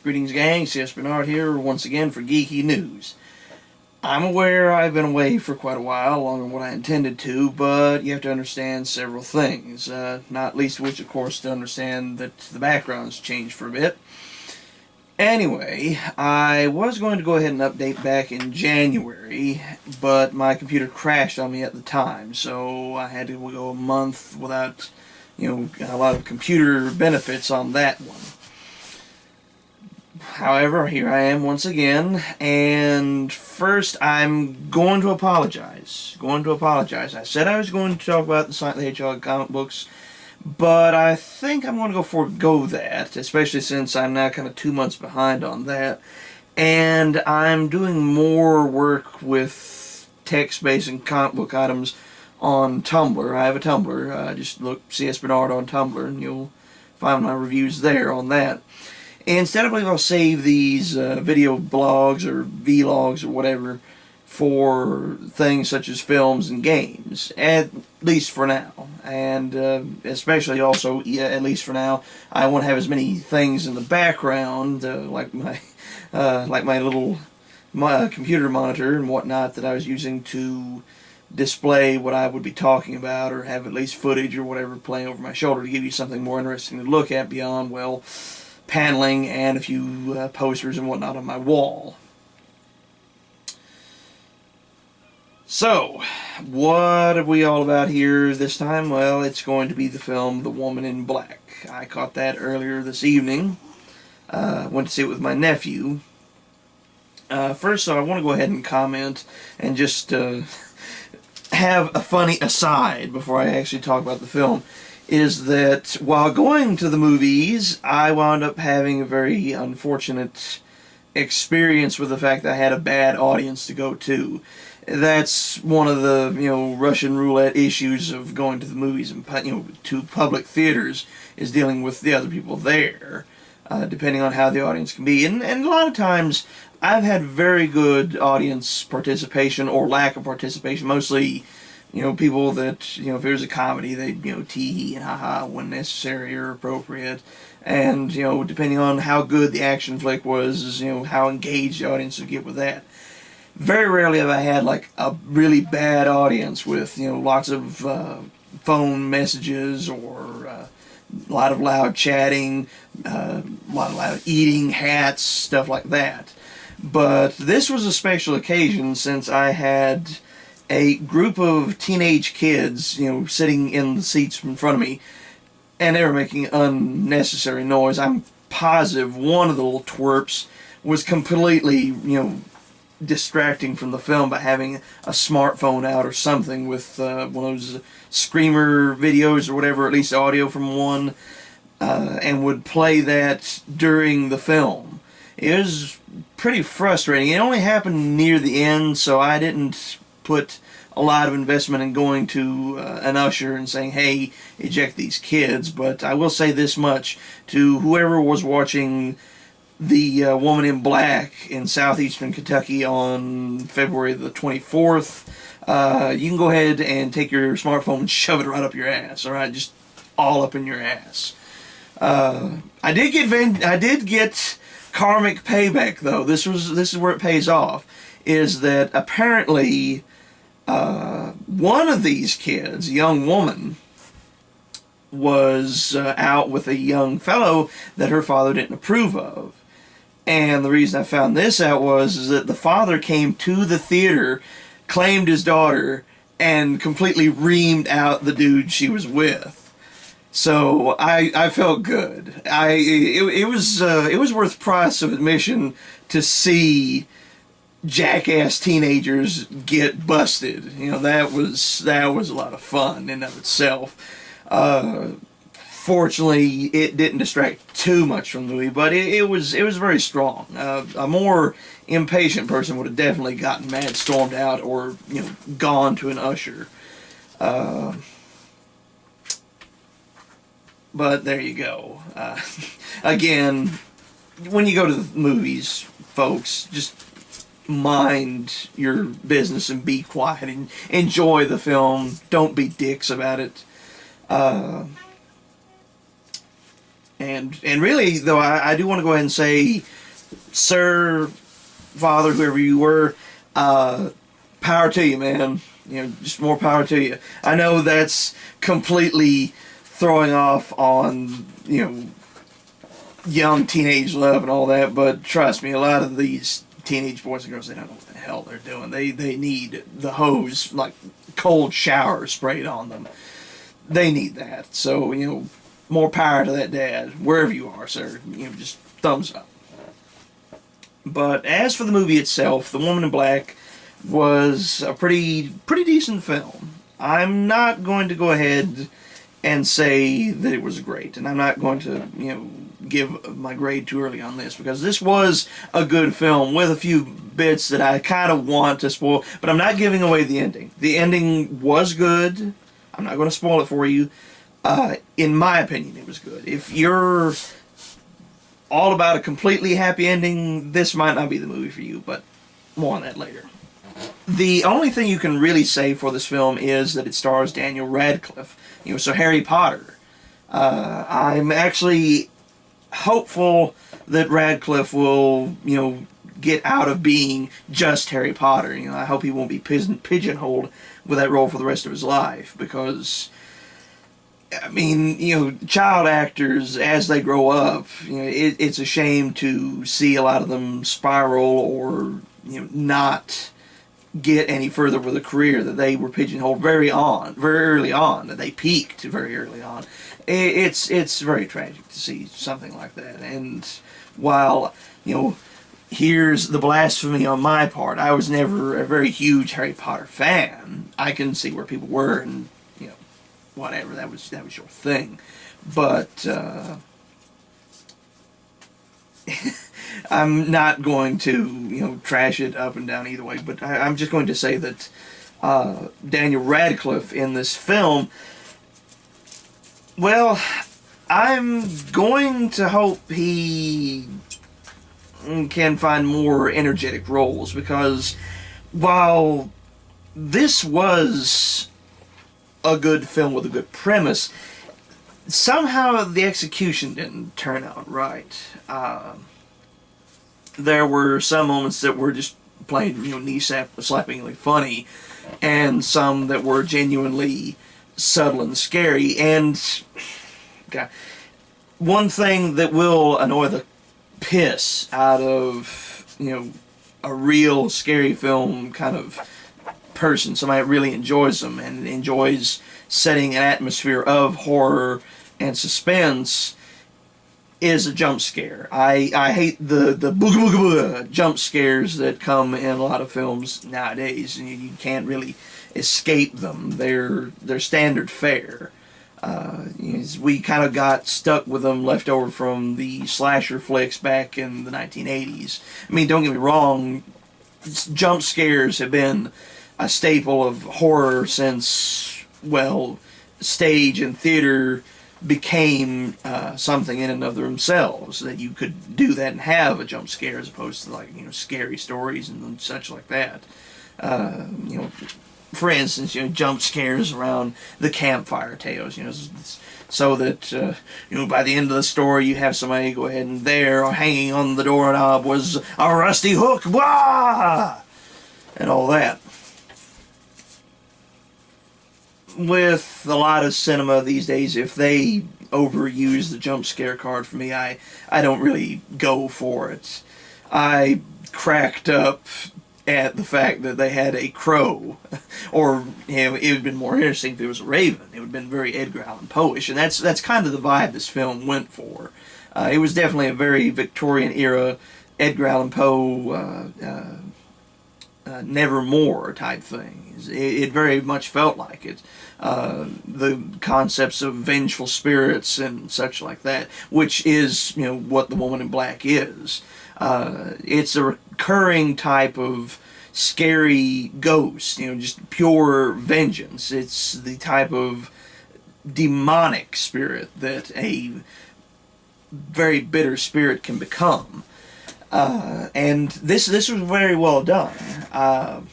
Greetings, gang. C.S. Bernard here once again for GeeKY News. I'm aware I've been away for quite a while, longer than what I intended to, but you have to understand several things. Not least of which, of course, to understand that the background's changed for a bit. Anyway, I was going to go ahead and update back in January, but my computer crashed on me at the time, so I had to go a month without, a lot of computer benefits on that one. However, here I am once again, and first I'm going to apologize. I said I was going to talk about the Sonic the Hedgehog comic books, but I think I'm going to forego that, especially since I'm now kind of 2 months behind on that, and I'm doing more work with text-based and comic book items on Tumblr. I have a Tumblr. Just look CS Bernard on Tumblr, and you'll find my reviews there on that. Instead, I believe I'll save these video blogs or vlogs or whatever for things such as films and games, at least for now. And especially also, at least for now, I won't have as many things in the background, like my little computer monitor and whatnot that I was using to display what I would be talking about, or have at least footage or whatever playing over my shoulder to give you something more interesting to look at beyond, well, paneling and a few posters and whatnot on my wall. So, what are we all about here this time? Well, it's going to be the film The Woman in Black. I caught that earlier this evening. Went to see it with my nephew. First, so I want to go ahead and comment and just have a funny aside before I actually talk about the film. Is that while going to the movies, I wound up having a very unfortunate experience with the fact that I had a bad audience to go to. That's one of the, Russian roulette issues of going to the movies and, to public theaters, is dealing with the other people there, depending on how the audience can be. And a lot of times, I've had very good audience participation or lack of participation, mostly people that, if there's a comedy, they, tee-hee and ha-ha when necessary or appropriate. And, depending on how good the action flick was, is, how engaged the audience would get with that. Very rarely have I had, like, a really bad audience with, lots of phone messages or a lot of loud chatting, a lot of loud eating, hats, stuff like that. But this was a special occasion since I had a group of teenage kids, sitting in the seats in front of me, and they were making unnecessary noise. I'm positive one of the little twerps was completely, distracting from the film by having a smartphone out or something with one of those screamer videos or whatever, at least audio from one, and would play that during the film. It was pretty frustrating. It only happened near the end, so I didn't put a lot of investment in going to an usher and saying, hey, eject these kids. But I will say this much to whoever was watching The Woman in Black in southeastern Kentucky on February the 24th, you can go ahead and take your smartphone and shove it right up your ass, alright? Just all up in your ass. I did get karmic payback, though. This is where it pays off, is that apparently one of these kids, a young woman, was out with a young fellow that her father didn't approve of. And the reason I found this out is that the father came to the theater, claimed his daughter, and completely reamed out the dude she was with. So I felt good. It was worth price of admission to see jackass teenagers get busted. That was a lot of fun in and of itself. Fortunately, it didn't distract too much from the movie, but it was very strong. A more impatient person would have definitely gotten mad, stormed out, or gone to an usher. But there you go. Again, when you go to the movies, folks, just mind your business and be quiet and enjoy the film. Don't be dicks about it. And really, though, I do want to go ahead and say, sir, father, whoever you were, power to you, man. Just more power to you. I know that's completely throwing off on, young teenage love and all that, but trust me, a lot of these teenage boys and girls, they don't know what the hell they're doing. They need the hose, like cold shower sprayed on them. They need that. So, more power to that dad, wherever you are, sir. Just thumbs up. But as for the movie itself, The Woman in Black was a pretty decent film. I'm not going to go ahead and say that it was great, and I'm not going to, give my grade too early on this, because this was a good film with a few bits that I kind of want to spoil, but I'm not giving away the ending. The ending was good. I'm not going to spoil it for you. In my opinion, it was good. If you're all about a completely happy ending, this might not be the movie for you, but more on that later. The only thing you can really say for this film is that it stars Daniel Radcliffe, so Harry Potter. I'm actually hopeful that Radcliffe will, get out of being just Harry Potter. I hope he won't be pigeonholed with that role for the rest of his life, because child actors, as they grow up, it's a shame to see a lot of them spiral or, not get any further with a career, that they were pigeonholed very early on, that they peaked very early on. It's very tragic to see something like that. And while, here's the blasphemy on my part, I was never a very huge Harry Potter fan. I can see where people were, and whatever, that was your thing. But I'm not going to trash it up and down either way. But I'm just going to say that Daniel Radcliffe in this film, well, I'm going to hope he can find more energetic roles, because while this was a good film with a good premise, somehow the execution didn't turn out right. There were some moments that were just plain, knee-slappingly funny, and some that were genuinely subtle and scary. And God, one thing that will annoy the piss out of, a real scary film kind of person, somebody that really enjoys them and enjoys setting an atmosphere of horror and suspense, is a jump scare. I hate the booga booga booga jump scares that come in a lot of films nowadays, and you can't really escape them. They're standard fare. We kind of got stuck with them, left over from the slasher flicks back in the 1980s. Don't get me wrong, jump scares have been a staple of horror since, well, stage and theater became something in and of themselves, that you could do that and have a jump scare, as opposed to scary stories and such like that. For instance, jump scares around the campfire tales, so that by the end of the story you have somebody go ahead and there, or hanging on the doorknob was a rusty hook, blah, and all that. With a lot of cinema these days, if they overuse the jump scare card for me, I don't really go for it. I cracked up at the fact that they had a crow, or it would have been more interesting if it was a raven. It would have been very Edgar Allan Poe-ish, and that's kind of the vibe this film went for. It was definitely a very Victorian era Edgar Allan Poe Nevermore type thing. It very much felt like it. The concepts of vengeful spirits and such like that, which is what The Woman in Black is. It's a recurring type of scary ghost, just pure vengeance. It's the type of demonic spirit that a very bitter spirit can become. And this was very well done.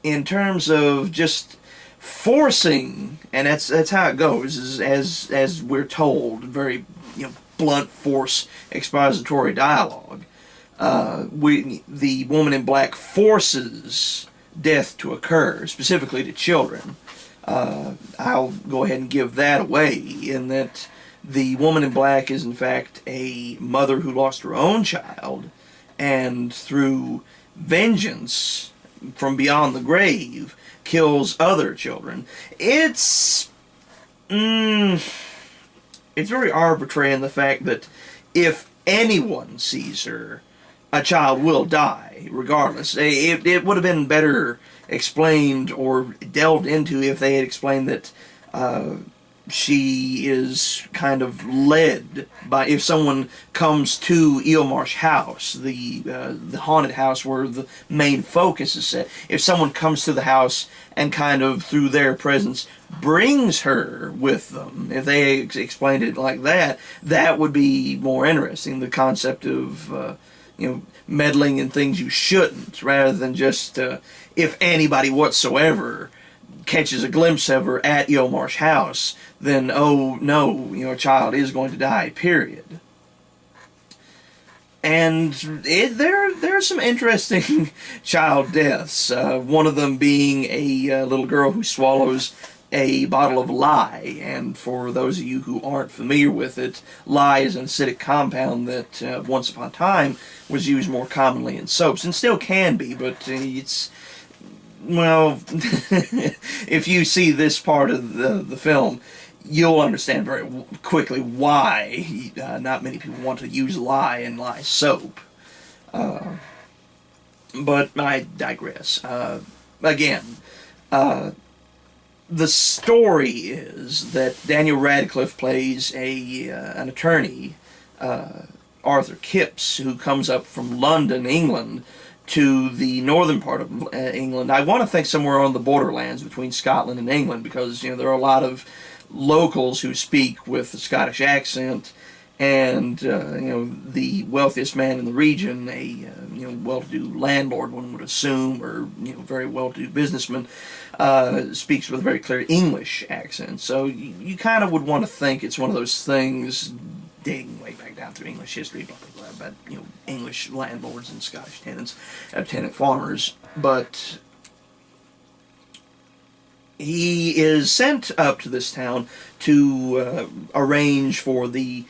In terms of just forcing, and that's how it goes, as we're told, very blunt force expository dialogue. The woman in black forces death to occur, specifically to children. I'll go ahead and give that away, in that the woman in black is in fact a mother who lost her own child, and through vengeance from beyond the grave kills other children. It's very arbitrary in the fact that if anyone sees her, a child will die regardless. It would have been better explained or delved into if they had explained that she is kind of led by, if someone comes to Eelmarsh House, the haunted house where the main focus is set, if someone comes to the house and kind of through their presence brings her with them, if they explained it like that, that would be more interesting. The concept of meddling in things you shouldn't, rather than just if anybody whatsoever catches a glimpse of her at Eelmarsh House, then oh no, a child is going to die, period. And there are some interesting child deaths. One of them being a little girl who swallows a bottle of lye. And for those of you who aren't familiar with it, lye is an acidic compound that once upon a time was used more commonly in soaps, and still can be, but it's, well, if you see this part of the film, you'll understand very quickly why not many people want to use lye in lye soap. But I digress. Again, the story is that Daniel Radcliffe plays an attorney, Arthur Kipps, who comes up from London, England, to the northern part of England. I want to think somewhere on the borderlands between Scotland and England, because there are a lot of locals who speak with a Scottish accent, and the wealthiest man in the region, a well-to-do landlord, one would assume, or very well-to-do businessman, speaks with a very clear English accent. So you kind of would want to think it's one of those things dating way back down through English history, blah blah blah, about English landlords and Scottish tenants, tenant farmers. But he is sent up to this town to arrange for the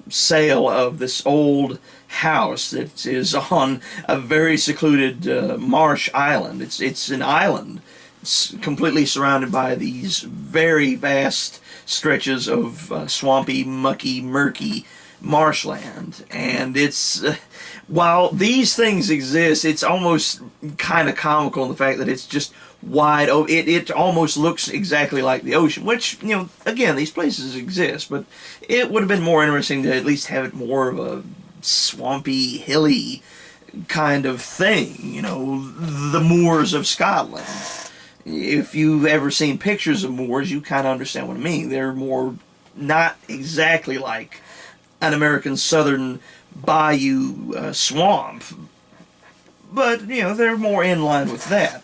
sale of this old house that is on a very secluded marsh island. It's an island. It's completely surrounded by these very vast stretches of swampy, mucky, murky marshland. And it's while these things exist, it's almost kind of comical in the fact that it's just wide open. It almost looks exactly like the ocean, which, again, these places exist, but it would have been more interesting to at least have it more of a swampy, hilly kind of thing, the moors of Scotland. If you've ever seen pictures of moors, you kind of understand what I mean. They're more not exactly like an American southern bayou swamp, but, they're more in line with that.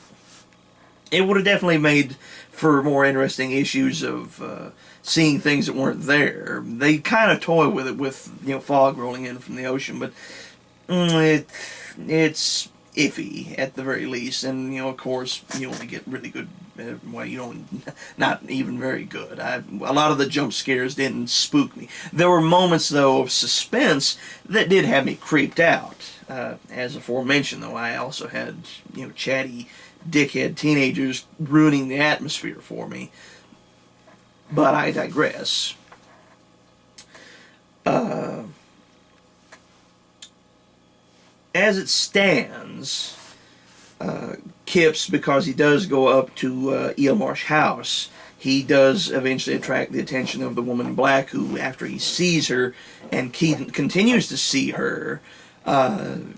It would have definitely made for more interesting issues of seeing things that weren't there. They kind of toy with it with, fog rolling in from the ocean, but it's iffy at the very least. And, of course, you only get really good, not even very good. A lot of the jump scares didn't spook me. There were moments, though, of suspense that did have me creeped out. As aforementioned, though, I also had, chatty dickhead teenagers ruining the atmosphere for me. But I digress. As it stands, Kipps, because he does go up to Eelmarsh House, he does eventually attract the attention of the woman in black, who, after he sees her and continues to see her,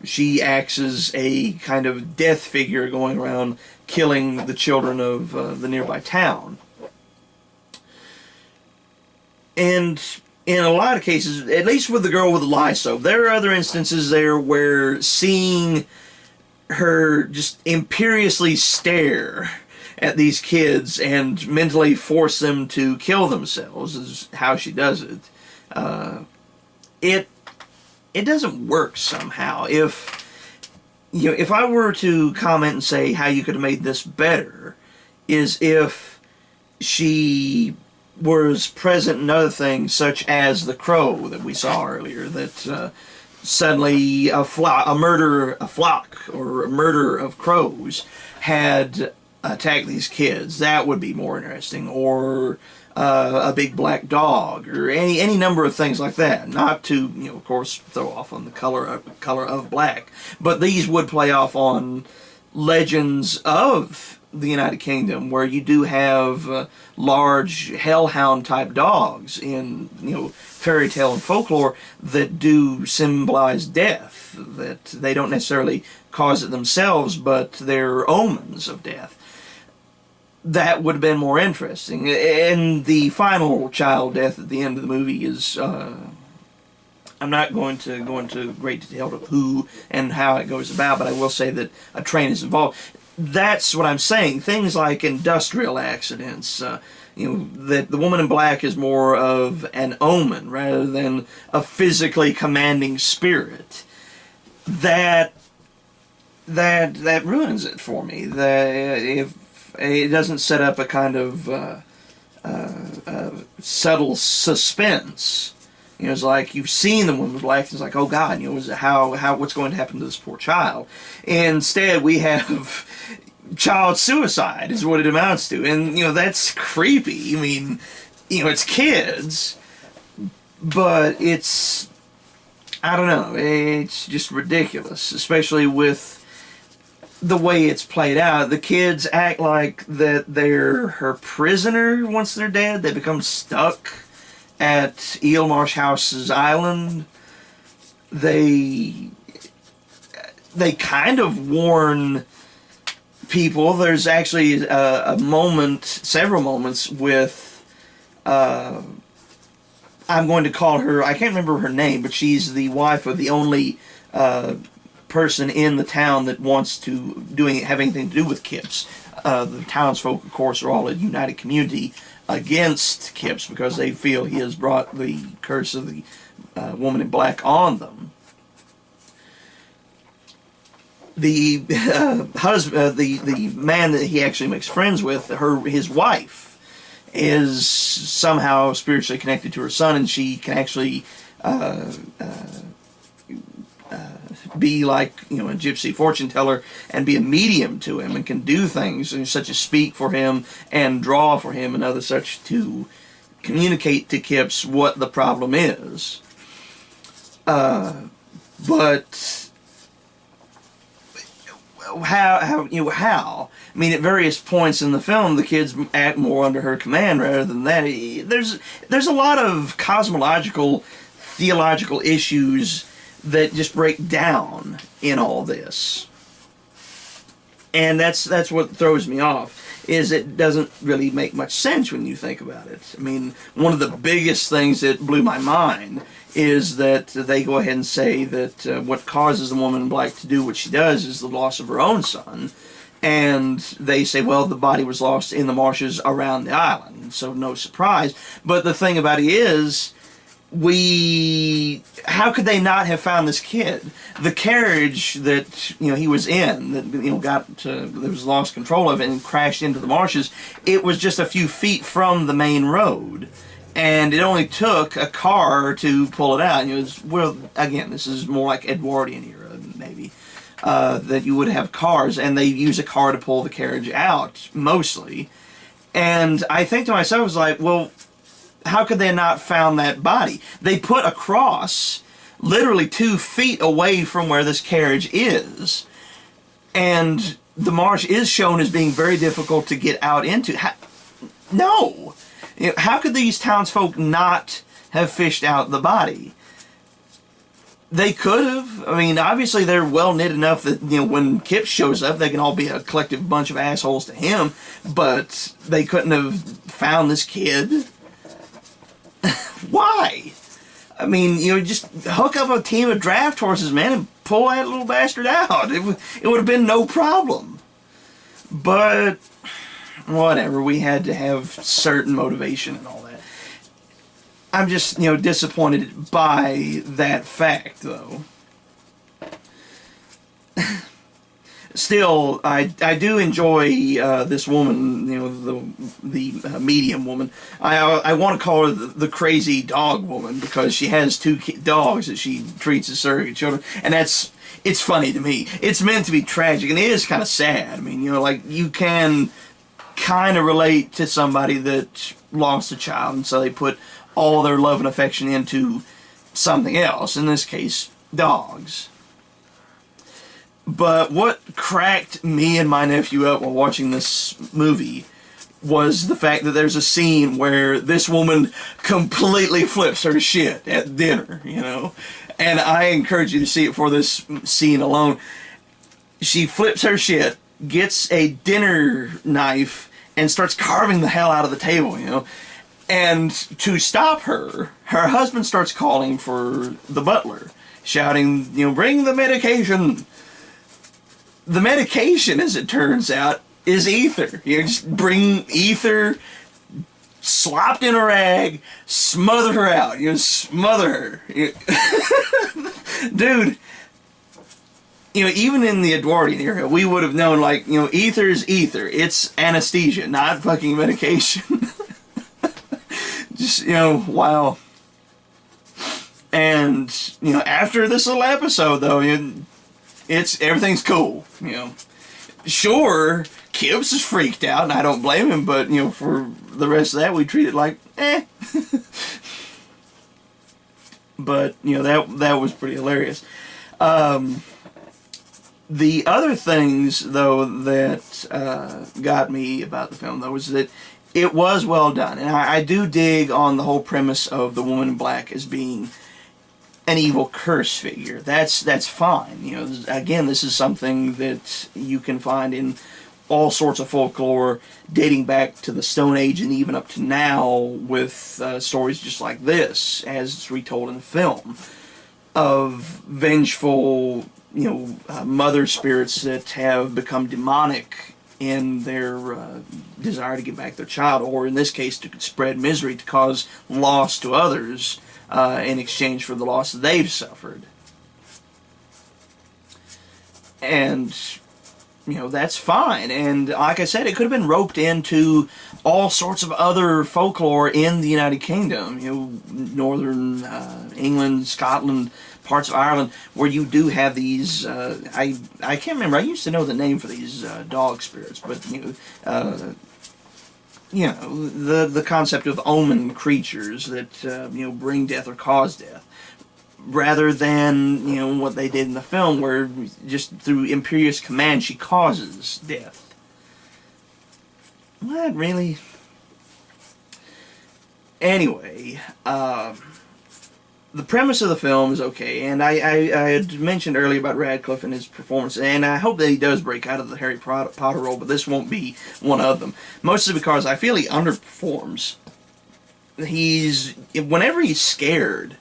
she acts as a kind of death figure going around killing the children of the nearby town. And in a lot of cases, at least with the girl with the lye soap, there are other instances there where seeing her just imperiously stare at these kids and mentally force them to kill themselves is how she does it. it doesn't work somehow. If I were to comment and say how you could have made this better, is if she was present in other things, such as the crow that we saw earlier, that suddenly a flock or a murder of crows had attacked these kids. That would be more interesting. Or a big black dog, or any number of things like that. Not to, of course, throw off on the color of black, but these would play off on legends of the United Kingdom, where you do have large hellhound type dogs in fairy tale and folklore that do symbolize death. That they don't necessarily cause it themselves, but they're omens of death. That would have been more interesting. And the final child death at the end of the movie is, I'm not going to go into great detail of who and how it goes about, but I will say that a train is involved. That's what I'm saying. Things like industrial accidents, that the woman in black is more of an omen rather than a physically commanding spirit. That ruins it for me. If it doesn't set up a kind of subtle suspense. It's like you've seen the woman in black, and it's like, oh God, what's going to happen to this poor child? Instead, we have child suicide is what it amounts to, and that's creepy. I mean, it's kids, but I don't know, it's just ridiculous, especially with the way it's played out. The kids act like that they're her prisoner once they're dead. They become stuck at Eel Marshhouse's island. They kind of warn people. There's actually several moments with, I'm going to call her, I can't remember her name, but she's the wife of the only person in the town that wants to have anything to do with Kipps. The townsfolk, of course, are all a united community against Kipps because they feel he has brought the curse of the woman in black on them. The husband, the man that he actually makes friends with, his wife, is somehow spiritually connected to her son, and she can actually be like a gypsy fortune teller and be a medium to him, and can do things such as speak for him and draw for him and other such to communicate to Kipps what the problem is. But how? I mean, at various points in the film, the kids act more under her command rather than that. There's a lot of cosmological, theological issues that just break down in all this. And that's what throws me off, is it doesn't really make much sense when you think about it. I mean, one of the biggest things that blew my mind is that they go ahead and say that what causes the woman in black to do what she does is the loss of her own son. And they say, well, the body was lost in the marshes around the island, so no surprise. But the thing about it is, how could they not have found this kid? The carriage that he was in, that was lost control of it and crashed into the marshes, it was just a few feet from the main road, and it only took a car to pull it out. Again, this is more like Edwardian era, maybe, that you would have cars, and they use a car to pull the carriage out mostly. And I think to myself, I was like, well, how could they not found that body? They put a cross literally 2 feet away from where this carriage is, and the marsh is shown as being very difficult to get out into. No! How could these townsfolk not have fished out the body? They could have. I mean, obviously they're well knit enough that when Kipps shows up, they can all be a collective bunch of assholes to him, but they couldn't have found this kid. Why? I mean, just hook up a team of draft horses, man, and pull that little bastard out. It would have been no problem. But whatever, we had to have certain motivation and all that. I'm just, disappointed by that fact, though. Still, I do enjoy this woman, the medium woman. I want to call her the crazy dog woman, because she has two dogs that she treats as surrogate children, and it's funny to me. It's meant to be tragic, and it is kind of sad. I mean, like, you can kind of relate to somebody that lost a child, and so they put all their love and affection into something else. In this case, dogs. But what cracked me and my nephew up while watching this movie was the fact that there's a scene where this woman completely flips her shit at dinner, And I encourage you to see it for this scene alone. She flips her shit, gets a dinner knife, and starts carving the hell out of the table, And to stop her, her husband starts calling for the butler, shouting, bring the medication. The medication, as it turns out, is ether. You just bring ether, slopped in a rag, smother her out. Smother her. Dude, even in the Edwardian era, we would have known, ether's ether. It's anesthesia, not fucking medication. Just, wow. And, after this little episode, though, everything's cool, Sure, Kibbs is freaked out, and I don't blame him, but, for the rest of that, we treat it like, eh. But, that was pretty hilarious. The other things, though, that got me about the film, though, was that it was well done. And I do dig on the whole premise of the woman in black as being an evil curse figure. That's fine. Again, this is something that you can find in all sorts of folklore dating back to the Stone Age and even up to now, with stories just like this, as it's retold in the film, of vengeful, mother spirits that have become demonic in their desire to get back their child, or in this case, to spread misery, to cause loss to others, in exchange for the loss that they've suffered. And, that's fine. And like I said, it could have been roped into all sorts of other folklore in the United Kingdom, northern England, Scotland, parts of Ireland, where you do have these, I can't remember, I used to know the name for these dog spirits, but, the concept of omen creatures that, bring death or cause death, rather than, what they did in the film, where just through imperious command she causes death. What, really? Anyway, the premise of the film is okay, and I had mentioned earlier about Radcliffe and his performance, and I hope that he does break out of the Harry Potter role, but this won't be one of them. Mostly because I feel he underperforms. Whenever he's scared,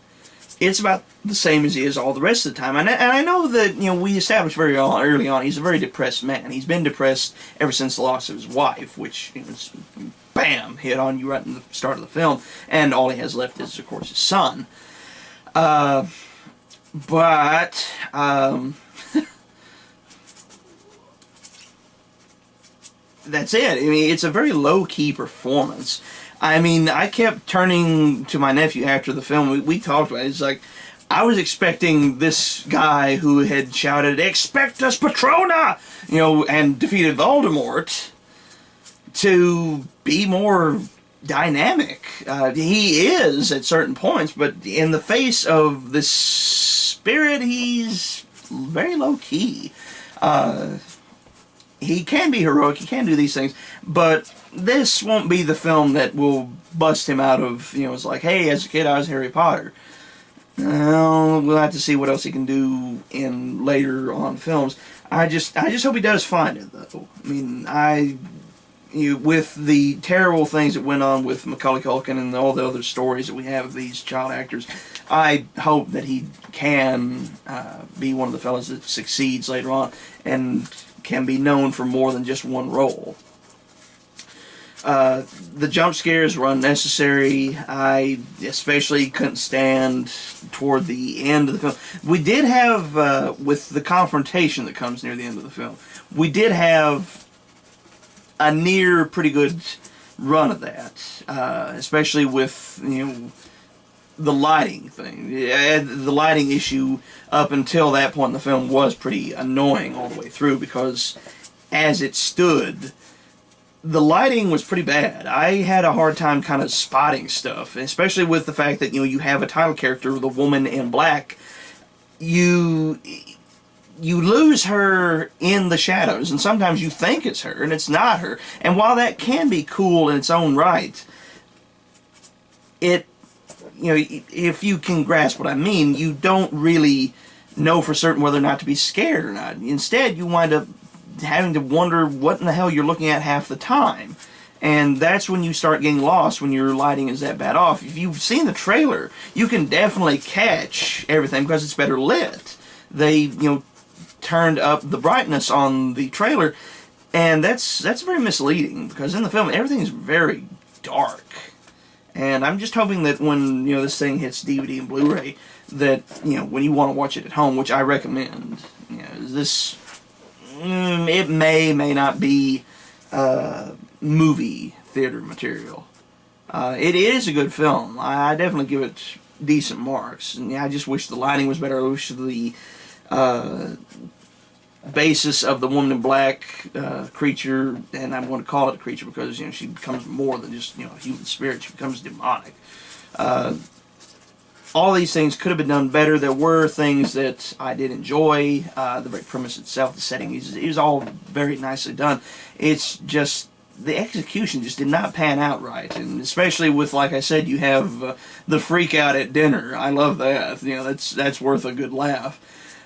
it's about the same as he is all the rest of the time. And I know that, we established very early on, he's a very depressed man. He's been depressed ever since the loss of his wife, which, bam, hit on you right in the start of the film, and all he has left is, of course, his son. But that's it. I mean, it's a very low-key performance. I mean, I kept turning to my nephew after the film. We talked about it. It's like, I was expecting this guy who had shouted, "Expectus Patrona!" And defeated Voldemort, to be more dynamic. He is at certain points, but in the face of this spirit, he's very low-key. He can be heroic, he can do these things, but this won't be the film that will bust him out of, it's like, hey, as a kid I was Harry Potter. Well, we'll have to see what else he can do in later on films. I just hope he does find it, though. I mean, with the terrible things that went on with Macaulay Culkin and all the other stories that we have of these child actors, I hope that he can be one of the fellas that succeeds later on and can be known for more than just one role. The jump scares were unnecessary. I especially couldn't stand toward the end of the film. We did have, with the confrontation that comes near the end of the film, we did have a near pretty good run of that, especially with, the lighting thing. The lighting issue up until that point in the film was pretty annoying all the way through, because as it stood, the lighting was pretty bad. I had a hard time kind of spotting stuff, especially with the fact that, you have a title character, the woman in black. You lose her in the shadows, and sometimes you think it's her, and it's not her. And while that can be cool in its own right, if you can grasp what I mean, you don't really know for certain whether or not to be scared or not. Instead, you wind up having to wonder what in the hell you're looking at half the time. And that's when you start getting lost, when your lighting is that bad off. If you've seen the trailer, you can definitely catch everything because it's better lit. They, turned up the brightness on the trailer, and that's very misleading, because in the film everything is very dark. And I'm just hoping that when, this thing hits DVD and Blu-ray, that, when you want to watch it at home, which I recommend, this, it may not be movie theater material. It is a good film. I definitely give it decent marks. And I just wish the lighting was better. I wish the basis of the woman in black creature, and I'm going to call it a creature because she becomes more than just a human spirit. She becomes demonic. All these things could have been done better. There were things that I did enjoy. The very premise itself, the setting, is all very nicely done. It's just the execution just did not pan out right, and especially with, like I said, you have the freak out at dinner. I love that. That's worth a good laugh.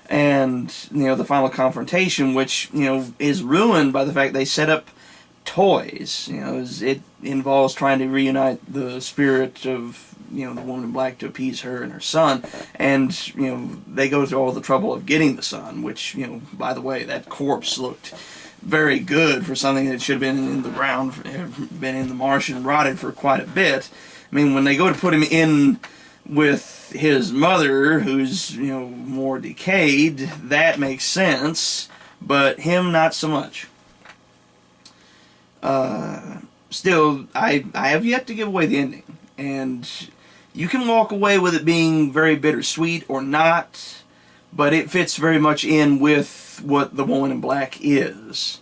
And the final confrontation, which is ruined by the fact they set up toys. It involves trying to reunite the spirit of the woman in black to appease her and her son, and they go through all the trouble of getting the son, which by the way, that corpse looked very good for something that should have been in the ground, been in the marsh and rotted for quite a bit. I mean, when they go to put him in with his mother, who's more decayed, that makes sense, but him not so much. Still, I have yet to give away the ending, and you can walk away with it being very bittersweet or not, but it fits very much in with what the woman in black is.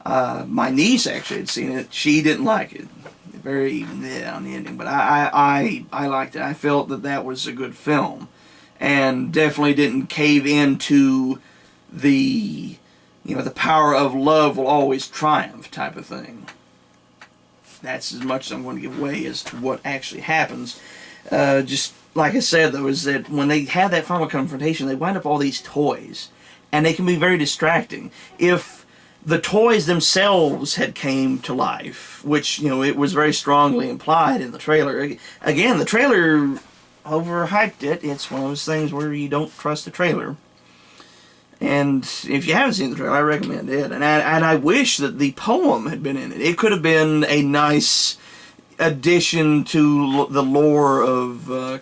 My niece actually had seen it. She didn't like it. Very on the ending, but I liked it. I felt that was a good film, and definitely didn't cave into the the power of love will always triumph type of thing. That's as much as I'm going to give away as to what actually happens. Just like I said, though, is that when they have that final confrontation, they wind up all these toys, and they can be very distracting. If the toys themselves had came to life, which, it was very strongly implied in the trailer. Again, the trailer overhyped it. It's one of those things where you don't trust the trailer. And if you haven't seen the trailer, I recommend it. And I wish that the poem had been in it. It could have been a nice addition to the lore of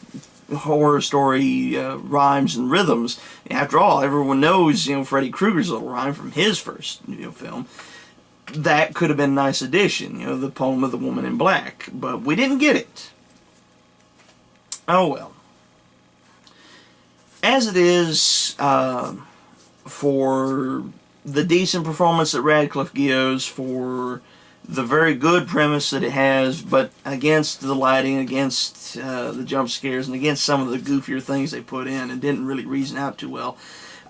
horror story rhymes and rhythms. After all, everyone knows Freddy Krueger's little rhyme from his first film. That could have been a nice addition, the poem of the woman in black, but we didn't get it. Oh well. As it is, for the decent performance that Radcliffe gives, for the very good premise that it has, but against the lighting, against the jump scares, and against some of the goofier things they put in and didn't really reason out too well,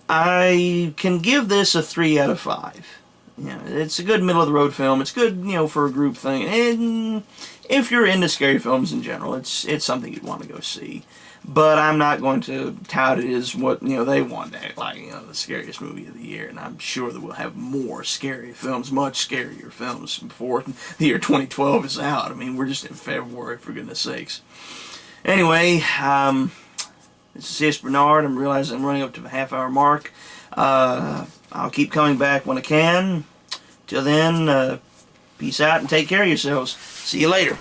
I can give this a 3 out of 5. It's a good middle-of-the-road film. It's good, for a group thing. And if you're into scary films in general, it's something you'd want to go see. But I'm not going to tout it as what, they want to act like, the scariest movie of the year. And I'm sure that we'll have more scary films, much scarier films before the year 2012 is out. I mean, we're just in February, for goodness sakes. Anyway, this is C.S. Bernard. I'm realizing I'm running up to the half-hour mark. I'll keep coming back when I can. Till then, Peace out and take care of yourselves. See you later.